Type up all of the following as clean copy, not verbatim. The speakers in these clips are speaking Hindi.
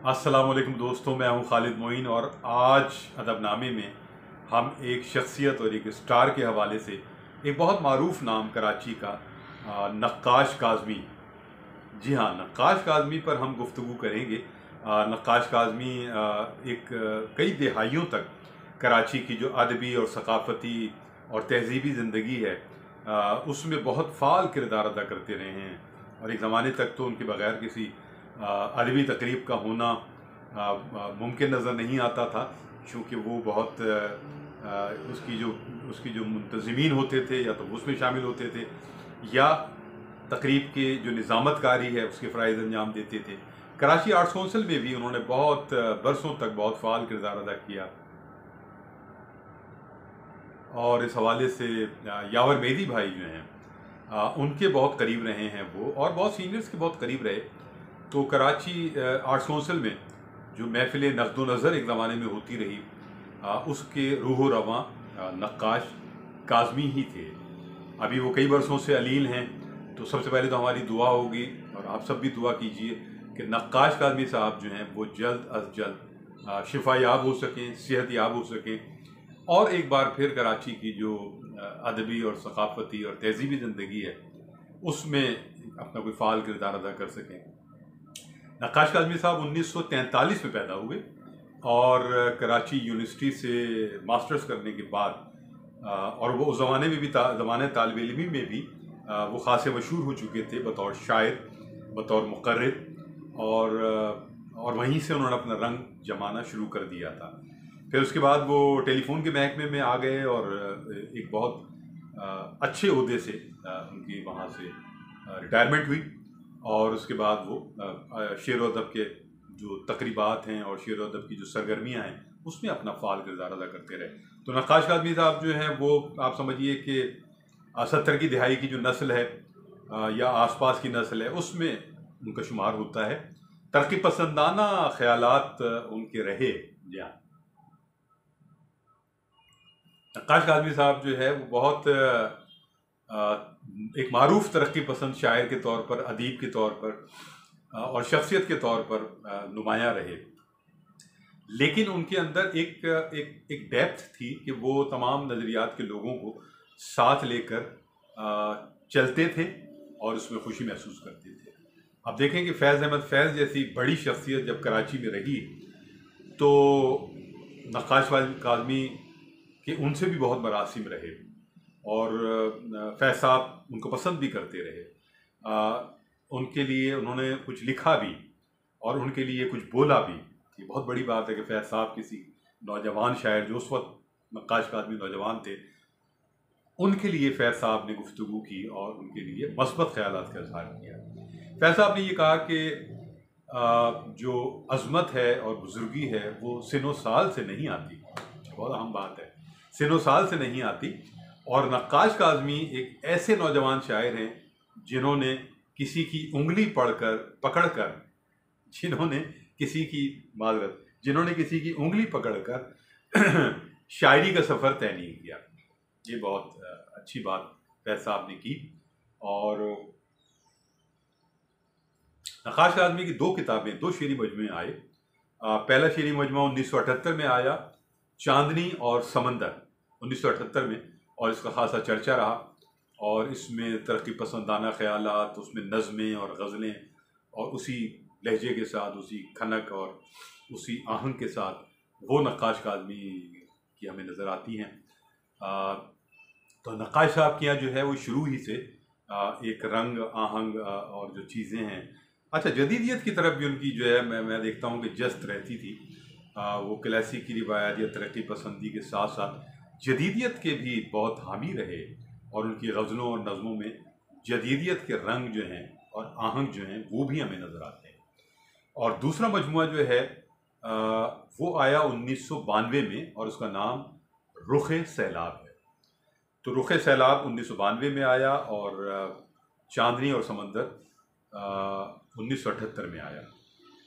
अस्सलाम वालेकुम दोस्तों, मैं हूं खालिद मोइन और आज अदबनामे में हम एक शख्सियत और एक स्टार के हवाले से एक बहुत मारूफ नाम कराची का नक्काश काज़मी। जी हाँ, नक्काश काज़मी पर हम गुफ्तगू करेंगे। नक्काश काज़मी कई दहाइयों तक कराची की जो अदबी और सकाफ़ती और तहज़ीबी ज़िंदगी है उसमें बहुत फ़ाल किरदार अदा करते रहे हैं और एक ज़माने तक तो उनके बग़ैर किसी अदबी तकरीब का होना मुमकिन नज़र नहीं आता था, क्योंकि वो बहुत उसकी जो मुंतज़मीन होते थे या तो उसमें शामिल होते थे या तकरीब के जो निज़ामतकारी है उसके फ़राइज़ अंजाम देते थे। कराची आर्ट्स कौंसिल में भी उन्होंने बहुत बरसों तक बहुत फ़ाल किरदार अदा किया और इस हवाले से यावर मेहदी भाई जो हैं उनके बहुत करीब रहे हैं वो, और बहुत सीनियर्स के बहुत करीब रहे। तो कराची आर्ट्स कौंसिल में जो महफ़िल नक़्द नज़र एक ज़माने में होती रही उसके रूह रवां नक्काश काज़मी ही थे। अभी वो कई बरसों से अलील हैं, तो सबसे पहले तो हमारी दुआ होगी और आप सब भी दुआ कीजिए कि नक्काश काज़मी साहब जो हैं वो जल्द अज जल्द शिफा याब हो सकें, सेहत याब हो सकें और एक बार फिर कराची की जो अदबी और सकाफ़ती और तहज़ीबी ज़िंदगी है उसमें अपना कोई फ़ाल किरदार अदा कर सकें। नक्काश काज़मी साहब 1943 में पैदा हुए और कराची यूनिवर्सिटी से मास्टर्स करने के बाद और वो उस ज़माने में भी ज़माने तालिब इल्मी में भी वो ख़ासे मशहूर हो चुके थे बतौर शायर, बतौर मुक़र्रिर और वहीं से उन्होंने अपना रंग जमाना शुरू कर दिया था। फिर उसके बाद वो टेलीफोन के महकमे में आ गए और एक बहुत अच्छे ओहदे से उनकी वहाँ से रिटायरमेंट हुई और उसके बाद वो शेर व अदब के जो तकरीबात हैं और शेर व अदब की जो सरगर्मियाँ हैं उसमें अपना फ़ाल किरदार अदा करते रहे। तो नक्काश काज़मी साहब जो हैं वो आप समझिए कि 70 की दिहाई की जो नस्ल है या आसपास की नस्ल है उसमें उनका शुमार होता है। तरक्की पसंदाना ख्यालात उनके रहे। जी हाँ, नक्काश काज़मी साहब जो है वो बहुत एक मारूफ तरक्की पसंद शायर के तौर पर, अदीब के तौर पर और शख्सियत के तौर पर नुमायाँ रहे। लेकिन उनके अंदर एक डेप्थ थी कि वो तमाम नज़रियात के लोगों को साथ लेकर चलते थे और उसमें खुशी महसूस करते थे। अब देखें कि फैज़ अहमद फैज़ जैसी बड़ी शख्सियत जब कराची में रही तो नक्काश काज़मी के उनसे भी बहुत मरासिम रहे और फैज़ साहब उनको पसंद भी करते रहे। उनके लिए उन्होंने कुछ लिखा भी और उनके लिए कुछ बोला भी। ये बहुत बड़ी बात है कि फैज़ साहब किसी नौजवान शायर जो उस वक्त नक्काश काज़मी नौजवान थे उनके लिए फैज़ साहब ने गुफ्तगू की और उनके लिए मस्बत ख़यालात का इज़हार किया। फैज़ साहब ने ये कहा कि जो अज़मत है और बुज़ुर्गी है वो सिनो साल से नहीं आती। बहुत अहम बात है, सिनो साल से नहीं आती। और नक्काश काज़मी एक ऐसे नौजवान शायर हैं जिन्होंने किसी की उंगली पकड़कर जिन्होंने किसी की जिन्होंने किसी की उंगली पकड़कर शायरी का सफ़र तय नहीं किया। ये बहुत अच्छी बात फैज़ साहब ने की। और नक्काश काज़मी की दो किताबें, दो शेरी मजमूए आए। पहला शेरी मजमूआ 1978 में आया, चांदनी और समंदर 1978 में, और इसका खासा चर्चा रहा और इसमें तरक्की पसंदाना ख्यालात, उसमें नज़में और गज़लें और उसी लहजे के साथ, उसी खनक और उसी आहंग के साथ वो नक्काश काज़मी की हमें नज़र आती हैं। तो नक्काश साहब के यहाँ जो है वो शुरू ही से एक रंग, आहंग और जो चीज़ें हैं, अच्छा जदीदियत की तरफ भी उनकी जो है मैं देखता हूँ कि जस्त रहती थी। वो क्लासिक की रिवायत या तरक्की पसंदी के साथ साथ जदीदियत के भी बहुत हामी रहे और उनकी गज़लों और नज़मों में जदीदियत के रंग जो हैं और आहंग जो हैं वो भी हमें नज़र आते हैं। और दूसरा मजमूआ जो है वो आया 1992 में और उसका नाम रुख सैलाब है। तो रुख सैलाब 1992 में आया और चांदनी और समंदर 1978 में आया।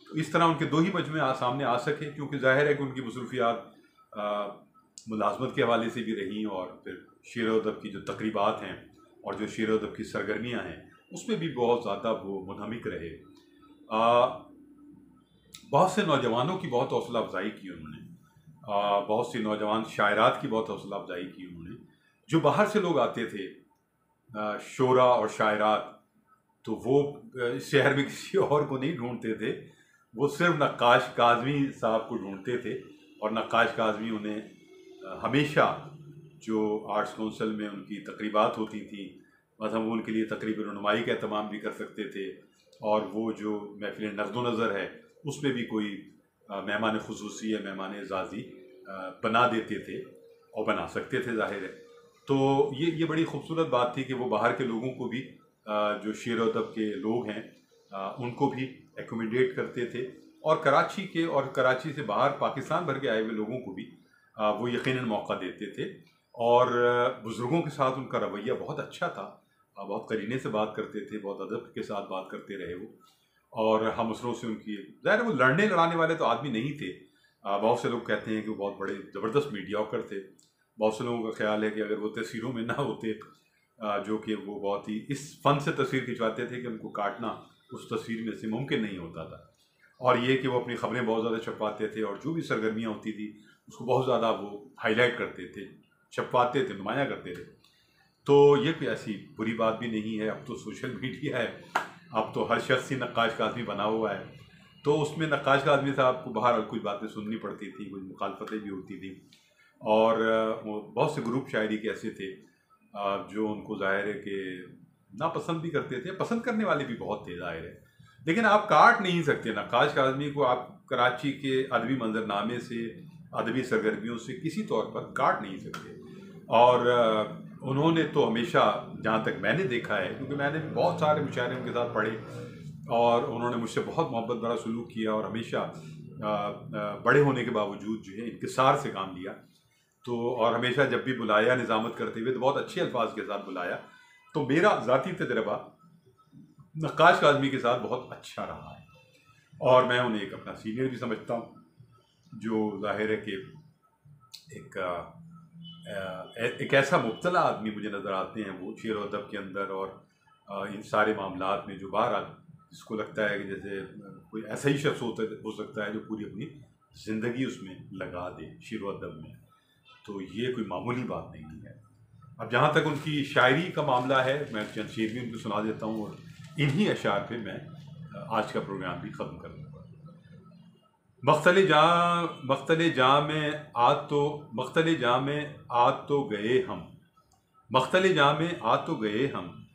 तो इस तरह उनके दो ही मजमूए सामने आ सके, क्योंकि जाहिर है कि उनकी मसरूफियात मुलाजमत के हवाले से भी रहीं और फिर शेर व अदब की जो तकरीबात हैं और जो शेर व अदब की सरगर्मियाँ हैं उसमें भी बहुत ज़्यादा वो मुनहमिक रहे। बहुत से नौजवानों की बहुत हौसला अफजाई की उन्होंने। बहुत सी नौजवान शायरात की बहुत हौसला अफजाई की उन्होंने। जो बाहर से लोग आते थे शोरा और शायरात, तो वो इस शहर में किसी और को नहीं ढूंढते थे, वो सिर्फ नक्काश काज़मी साहब को ढूंढते थे। और नक्काश काज़मी उन्हें हमेशा जो आर्ट्स काउंसिल में उनकी तकरीबात होती थी, बस हम उनके लिए तकरीब रनुमाई का एहतमाम भी कर सकते थे। और वो जो महफिल नक़्द नज़र है उसमें भी कोई मेहमान खुसूसी या मेहमान एज़ाज़ी बना देते थे और बना सकते थे, ज़ाहिर है। तो ये बड़ी खूबसूरत बात थी कि वो बाहर के लोगों को भी जो शेर व अदब के लोग हैं उनको भी एकोमोडेट करते थे, और कराची के और कराची से बाहर पाकिस्तान भर के आए हुए लोगों को भी वो यकीनन मौका देते थे। और बुज़ुर्गों के साथ उनका रवैया बहुत अच्छा था, बहुत करीने से बात करते थे, बहुत अदब के साथ बात करते रहे वो। और हम असरों से उनकी, ज़ाहिर वो लड़ने लड़ाने वाले तो आदमी नहीं थे। बहुत से लोग कहते हैं कि वो बहुत बड़े ज़बरदस्त मीडियाकर थे। बहुत से लोगों का ख्याल है कि अगर वो तस्वीरों में ना होते, जो कि वो बहुत ही इस फ़न से तस्वीर खिंचवाते थे कि उनको काटना उस तस्वीर में से मुमकिन नहीं होता था। और ये कि वो अपनी ख़बरें बहुत ज़्यादा छपवाते थे, और जो भी सरगर्मियाँ होती थी उसको बहुत ज़्यादा वो हाईलाइट करते थे, छपवाते थे, नुमाया करते थे। तो ये कोई ऐसी बुरी बात भी नहीं है। अब तो सोशल मीडिया है, अब तो हर शख्स ही नक्काश का आदमी बना हुआ है, तो उसमें नक्काश का आदमी साहब को बाहर कुछ बातें सुननी पड़ती थी, कुछ मुखालफतें भी होती थी। और वो बहुत से ग्रुप शायरी के ऐसे थे जो उनको ज़ाहिर है कि नापसंद भी करते थे, पसंद करने वाले भी बहुत थे, ज़ाहिर है। लेकिन आप काट नहीं सकते नक्काश का आदमी को, आप कराची के अदबी मंजरनामे से, अदबी सरगर्मियों से किसी तौर पर काट नहीं सकते। और उन्होंने तो हमेशा, जहाँ तक मैंने देखा है, क्योंकि मैंने भी बहुत सारे मुशायरे उनके साथ पढ़े, और उन्होंने मुझसे बहुत मोहब्बत भरा सलूक किया, और हमेशा बड़े होने के बावजूद जो है इंकिसार से काम लिया। तो और हमेशा जब भी बुलाया निज़ामत करते हुए तो बहुत अच्छे अल्फाज के साथ बुलाया। तो मेरा ज़ाती तजर्बा नक्काश का आदमी के साथ बहुत अच्छा रहा है, और मैं उन्हें एक अपना सीनियर भी समझता हूँ, जो ज़ाहिर है कि एक ऐसा मुब्तला आदमी मुझे नज़र आते हैं वो शेर व अदब के अंदर, और इन सारे मामलात में जो बहरहाल जिसको लगता है कि जैसे कोई ऐसा ही शख्स हो सकता है जो पूरी अपनी ज़िंदगी उसमें लगा दे शेर व अदब में। तो ये कोई मामूली बात नहीं है। अब जहाँ तक उनकी शायरी का मामला है, मैं चंद शेर भी उनको सुना देता हूँ, और इन्हीं अशार पे मैं आज का प्रोग्राम भी ख़त्म कर दूँगा। मख्तले जाँ में आ तो गए हम, मख्तले जाँ में आ तो गए हम,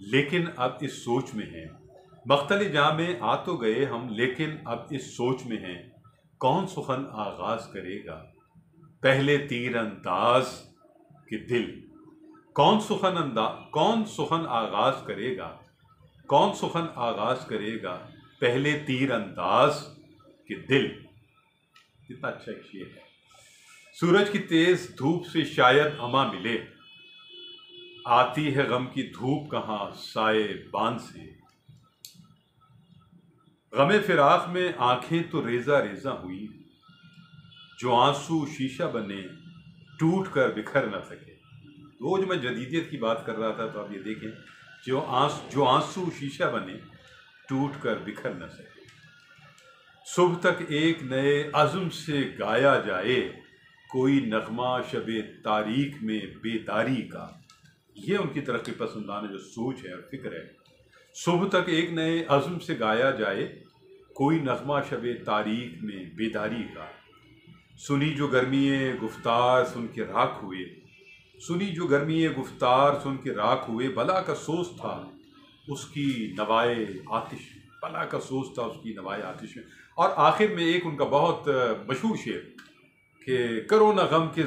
लेकिन अब इस सोच में हैं। मख्तले जाँ में आ तो गए हम, लेकिन अब इस सोच में हैं, कौन सुखन आगाज़ करेगा पहले तीर अंदाज के दिल। कौन सुखन आगाज़ करेगा, कौन सुखन आगाज़ करेगा पहले तीर अंदाज के दिल। कितना अच्छा एक शेर है। सूरज की तेज धूप से शायद अमा मिले, आती है गम की धूप कहाँ साए बान से। गमे फिराक में आंखें तो रेजा रेजा हुई, जो आंसू शीशा बने टूट कर बिखर न सके। वो जो मैं जदीदियत की बात कर रहा था, तो आप ये देखें, जो आंसू शीशा बने टूट कर बिखर न सके। सुबह तक एक नए अज़्म से गाया जाए, कोई नगमा शबे तारीख में बेदारी का। ये उनकी तरक्की पसंदाना जो सोच है और फिक्र है। सुबह तक एक नए अज़्म से गाया जाए, कोई नगमा शबे तारीख में बेदारी का। सुनी जो गर्मीए गुफ्तार सुन के राख हुए, सुनी जो गर्मीए गुफ्तार सुन के राख हुए, भला का सोच था उसकी नवाए आतिश, भला का सोच था उसकी नवाए आतिश में। और आखिर में एक उनका बहुत मशहूर शेर कि करो ना गम के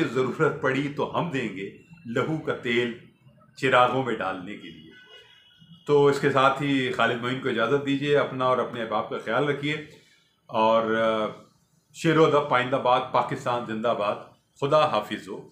ज़रूरत पड़ी तो हम देंगे लहू का तेल चिरागों में डालने के लिए। तो इसके साथ ही खालिद मोइन को इजाज़त दीजिए। अपना और अपने अहबाब का ख्याल रखिए, और शेर व अदब पाइंदाबाद, पाकिस्तान जिंदाबाद। खुदा हाफिज़ हो।